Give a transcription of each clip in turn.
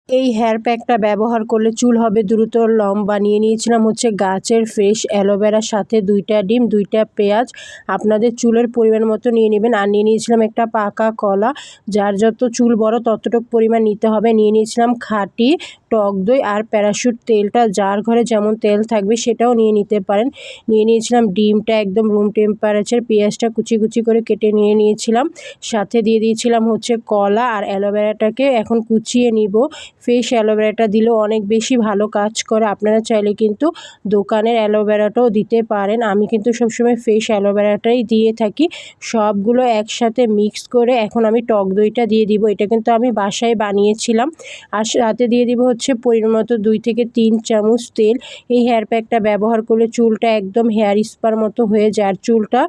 এই হেয়ার প্যাকটা ব্যবহার করলে চুল হবে দ্রুত লম্বা। নিয়ে নিয়েছিলাম হচ্ছে গাছের ফ্রেশ অ্যালোভেরার সাথে 2টা ডিম, 2টা পেঁয়াজ। আপনাদের চুলের পরিমাণ মতো নিয়ে নেবেন। আর নিয়ে নিয়েছিলাম একটা পাকা কলা, যার যত চুল বড় ততটুকু পরিমাণ নিতে হবে। নিয়ে নিয়েছিলাম খাঁটি টক দই আর প্যারাশুট তেলটা, যার ঘরে যেমন তেল থাকবে সেটাও নিয়ে নিতে পারেন। নিয়ে নিয়েছিলাম ডিমটা একদম রুম টেম্পারেচার, পেঁয়াজটা কুচি কুচি করে কেটে নিয়ে নিয়েছিলাম। সাথে দিয়ে দিয়েছিলাম হচ্ছে কলা আর অ্যালোভেরাটাকে এখন কুচিয়ে নিব। ফ্রেশ অ্যালোভেরাটা দিলেও অনেক বেশি ভালো কাজ করে। আপনারা চাইলে কিন্তু দোকানের অ্যালোভেরাটাও দিতে পারেন। আমি কিন্তু সবসময় ফ্রেশ অ্যালোভেরাটাই দিয়ে থাকি। সবগুলো একসাথে মিক্স করে এখন আমি টক দইটা দিয়ে দিব। এটা কিন্তু আমি বাসায় বানিয়েছিলাম। আর সাথে দিয়ে দিব হচ্ছে পরিমাণ মতো 2 থেকে 3 চামচ তেল। এই হেয়ার প্যাকটা ব্যবহার করলে চুলটা একদম হেয়ার স্পার মতো হয়ে যায়, আর চুলটা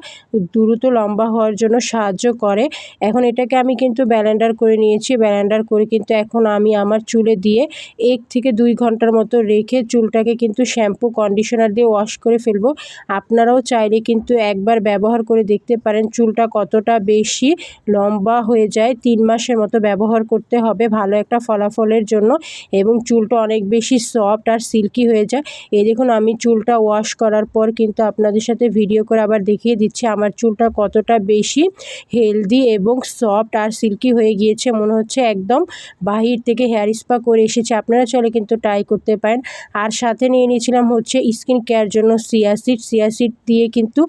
দ্রুত লম্বা হওয়ার জন্য সাহায্য করে। এখন এটাকে আমি কিন্তু ব্লেন্ডার করে নিয়েছি। ব্লেন্ডার করে কিন্তু এখন আমি আমার চুলে দিয়ে 1 থেকে 2 ঘন্টার মতো রেখে চুলটাকে কিন্তু শ্যাম্পু কন্ডিশনার দিয়ে ওয়াশ করে ফেলবো। আপনারাও চাইলে কিন্তু একবার ব্যবহার করে দেখতে পারেন চুলটা কতটা বেশি লম্বা হয়ে যায়। 3 মাসের মতো ব্যবহার করতে হবে ভালো একটা ফলাফলের জন্য, এবং চুলটা অনেক বেশি সফট আর সিল্কি হয়ে যায়। এই দেখুন আমি চুলটা ওয়াশ করার পর কিন্তু আপনাদের সাথে ভিডিও করে আবার দেখিয়ে দিচ্ছি আমার চুলটা কতটা বেশি হেলদি এবং সফট আর সিল্কি হয়ে গিয়েছে। মনে হচ্ছে একদম বাহির থেকে হেয়ার স্পা করে এসেছে। আপনারা চাইলে কিন্তু ট্রাই করতে পারেন। আর সাথে নিয়ে নিয়েছিলাম হচ্ছে স্কিন কেয়ার জন্য চিয়া সিড। চিয়া সিড দিয়ে কিন্তু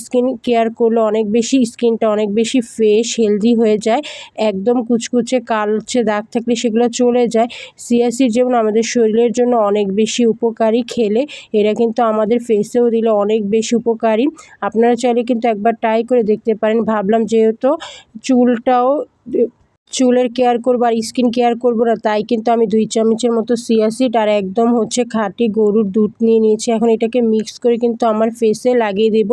স্কিন কেয়ার করলে অনেক বেশি স্কিনটা অনেক বেশি ফ্রেশ হেলদি হয়ে যায়। একদম কুচকুচে কালচে দাগ থাকলে সেগুলো চলে যায়। চিয়া সিড যেমন আমাদের শরীরের জন্য অনেক বেশি উপকারী, খেলে এরা কিন্তু আমাদের ফেসেও দিলে অনেক বেশি উপকারী। আপনারা চাইলে কিন্তু একবার ট্রাই করে দেখতে পারেন। ভাবলাম যেহেতু চুলের কেয়ার করবো আর স্কিন কেয়ার করবো না, তাই কিন্তু আমি 2 চামচের মতো চিয়া সিড আর একদম হচ্ছে খাঁটি গরুর দুধ নিয়ে নিয়েছি। এখন এটাকে মিক্স করে কিন্তু আমার ফেসে লাগিয়ে দেব।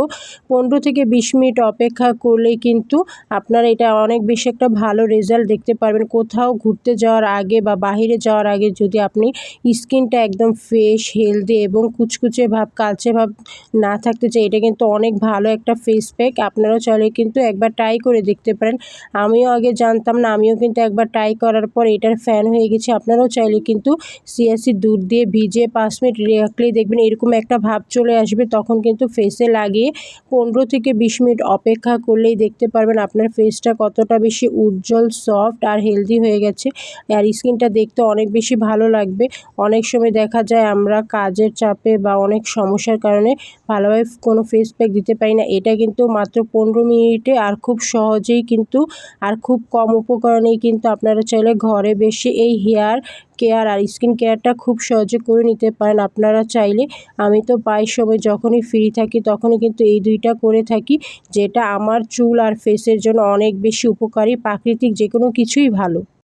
15 থেকে 20 মিনিট অপেক্ষা করলেই কিন্তু আপনারা এটা অনেক বেশি একটা ভালো রেজাল্ট দেখতে পারবেন। কোথাও ঘুরতে যাওয়ার আগে বা বাহিরে যাওয়ার আগে যদি আপনি স্কিনটা একদম ফ্রেশ হেলদি এবং কুচকুচে ভাব কালচে ভাব না থাকতে চাই, এটা কিন্তু অনেক ভালো একটা ফেস প্যাক। আপনারাও চাইলে কিন্তু একবার ট্রাই করে দেখতে পারেন। আমিও আগে জানতাম না, আমিও কিন্তু একবার ট্রাই করার পর এটার ফ্যান হয়ে গেছি। আপনারাও চাইলে কিন্তু চিয়া সিড দুধ দিয়ে ভিজিয়ে 5 মিনিট রাখলেই দেখবেন এরকম একটা ভাব চলে আসবে। তখন কিন্তু ফেসে লাগিয়ে 15 থেকে 20 মিনিট অপেক্ষা করলেই দেখতে পারবেন আপনার ফেসটা কতটা বেশি উজ্জ্বল, সফট আর হেলদি হয়ে গেছে। আর স্কিনটা দেখতে অনেক বেশি ভালো লাগবে। অনেক সময় দেখা যায় আমরা কাজের চাপে বা অনেক সমস্যার কারণে ভালোভাবে কোনো ফেস প্যাক দিতে পারি না। এটা কিন্তু মাত্র 15 মিনিটে আর খুব সহজেই কিন্তু আর খুব কম উপকরণেই কিন্তু আপনারা চাইলে ঘরে বসে এই হেয়ার কেয়ার আর স্কিন কেয়ারটা খুব সহজে করে নিতে পারেন। আপনারা চাইলে, আমি তো প্রায় সময় যখনই ফ্রি থাকি তখনই কিন্তু এই 2টা করে থাকি, যেটা আমার চুল আর ফেসের জন্য অনেক বেশি উপকারী। প্রাকৃতিক যে কোনো কিছুই ভালো।